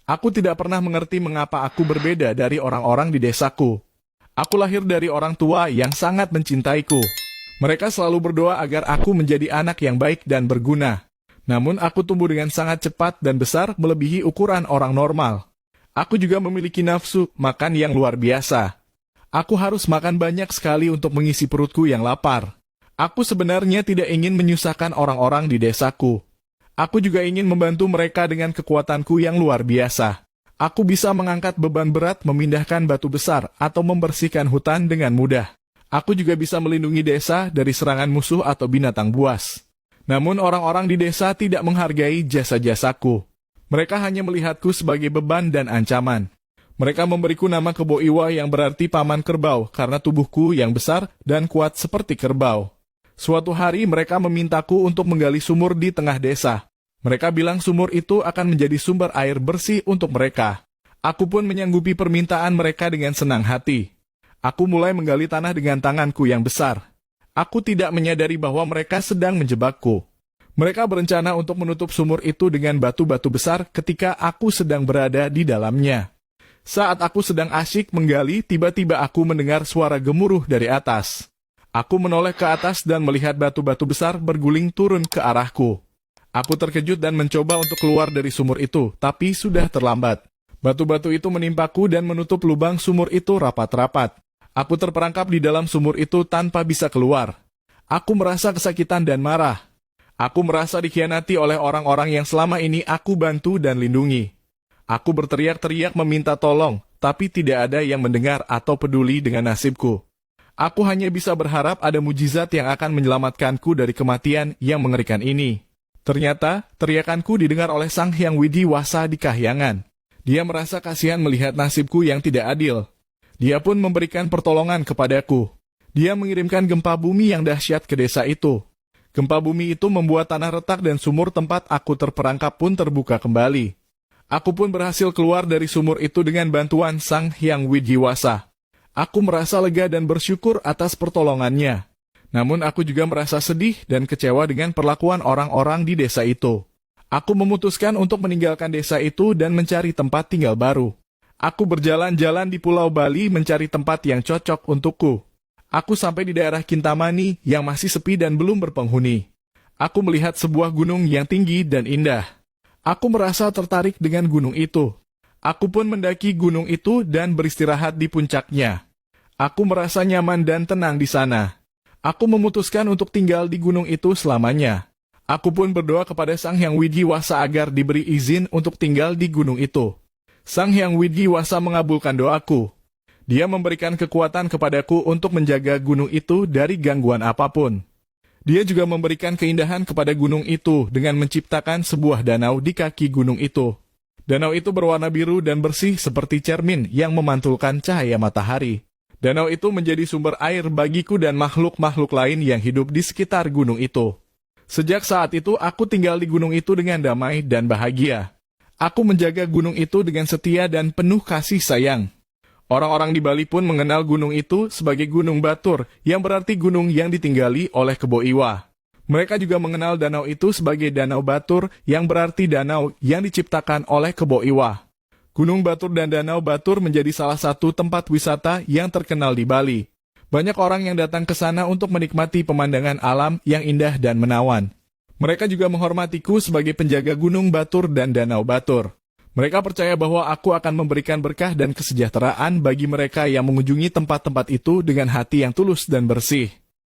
Aku tidak pernah mengerti mengapa aku berbeda dari orang-orang di desaku. Aku lahir dari orang tua yang sangat mencintaiku. Mereka selalu berdoa agar aku menjadi anak yang baik dan berguna. Namun aku tumbuh dengan sangat cepat dan besar melebihi ukuran orang normal. Aku juga memiliki nafsu makan yang luar biasa. Aku harus makan banyak sekali untuk mengisi perutku yang lapar. Aku sebenarnya tidak ingin menyusahkan orang-orang di desaku. Aku juga ingin membantu mereka dengan kekuatanku yang luar biasa. Aku bisa mengangkat beban berat, memindahkan batu besar, atau membersihkan hutan dengan mudah. Aku juga bisa melindungi desa dari serangan musuh atau binatang buas. Namun orang-orang di desa tidak menghargai jasa-jasaku. Mereka hanya melihatku sebagai beban dan ancaman. Mereka memberiku nama Kebo Iwa yang berarti paman kerbau karena tubuhku yang besar dan kuat seperti kerbau. Suatu hari mereka memintaku untuk menggali sumur di tengah desa. Mereka bilang sumur itu akan menjadi sumber air bersih untuk mereka. Aku pun menyanggupi permintaan mereka dengan senang hati. Aku mulai menggali tanah dengan tanganku yang besar. Aku tidak menyadari bahwa mereka sedang menjebakku. Mereka berencana untuk menutup sumur itu dengan batu-batu besar ketika aku sedang berada di dalamnya. Saat aku sedang asyik menggali, tiba-tiba aku mendengar suara gemuruh dari atas. Aku menoleh ke atas dan melihat batu-batu besar berguling turun ke arahku. Aku terkejut dan mencoba untuk keluar dari sumur itu, tapi sudah terlambat. Batu-batu itu menimpaku dan menutup lubang sumur itu rapat-rapat. Aku terperangkap di dalam sumur itu tanpa bisa keluar. Aku merasa kesakitan dan marah. Aku merasa dikhianati oleh orang-orang yang selama ini aku bantu dan lindungi. Aku berteriak-teriak meminta tolong, tapi tidak ada yang mendengar atau peduli dengan nasibku. Aku hanya bisa berharap ada mujizat yang akan menyelamatkanku dari kematian yang mengerikan ini. Ternyata, teriakanku didengar oleh Sang Hyang Widiwasa di Kahyangan. Dia merasa kasihan melihat nasibku yang tidak adil. Dia pun memberikan pertolongan kepadaku. Dia mengirimkan gempa bumi yang dahsyat ke desa itu. Gempa bumi itu membuat tanah retak dan sumur tempat aku terperangkap pun terbuka kembali. Aku pun berhasil keluar dari sumur itu dengan bantuan Sang Hyang Widiwasa. Aku merasa lega dan bersyukur atas pertolongannya. Namun aku juga merasa sedih dan kecewa dengan perlakuan orang-orang di desa itu. Aku memutuskan untuk meninggalkan desa itu dan mencari tempat tinggal baru. Aku berjalan-jalan di Pulau Bali mencari tempat yang cocok untukku. Aku sampai di daerah Kintamani yang masih sepi dan belum berpenghuni. Aku melihat sebuah gunung yang tinggi dan indah. Aku merasa tertarik dengan gunung itu. Aku pun mendaki gunung itu dan beristirahat di puncaknya. Aku merasa nyaman dan tenang di sana. Aku memutuskan untuk tinggal di gunung itu selamanya. Aku pun berdoa kepada Sang Hyang Widiwasa agar diberi izin untuk tinggal di gunung itu. Sang Hyang Widiwasa mengabulkan doaku. Dia memberikan kekuatan kepadaku untuk menjaga gunung itu dari gangguan apapun. Dia juga memberikan keindahan kepada gunung itu dengan menciptakan sebuah danau di kaki gunung itu. Danau itu berwarna biru dan bersih seperti cermin yang memantulkan cahaya matahari. Danau itu menjadi sumber air bagiku dan makhluk-makhluk lain yang hidup di sekitar gunung itu. Sejak saat itu, aku tinggal di gunung itu dengan damai dan bahagia. Aku menjaga gunung itu dengan setia dan penuh kasih sayang. Orang-orang di Bali pun mengenal gunung itu sebagai Gunung Batur, yang berarti gunung yang ditinggali oleh Kebo Iwa. Mereka juga mengenal danau itu sebagai Danau Batur, yang berarti danau yang diciptakan oleh Kebo Iwa. Gunung Batur dan Danau Batur menjadi salah satu tempat wisata yang terkenal di Bali. Banyak orang yang datang ke sana untuk menikmati pemandangan alam yang indah dan menawan. Mereka juga menghormatiku sebagai penjaga Gunung Batur dan Danau Batur. Mereka percaya bahwa aku akan memberikan berkah dan kesejahteraan bagi mereka yang mengunjungi tempat-tempat itu dengan hati yang tulus dan bersih.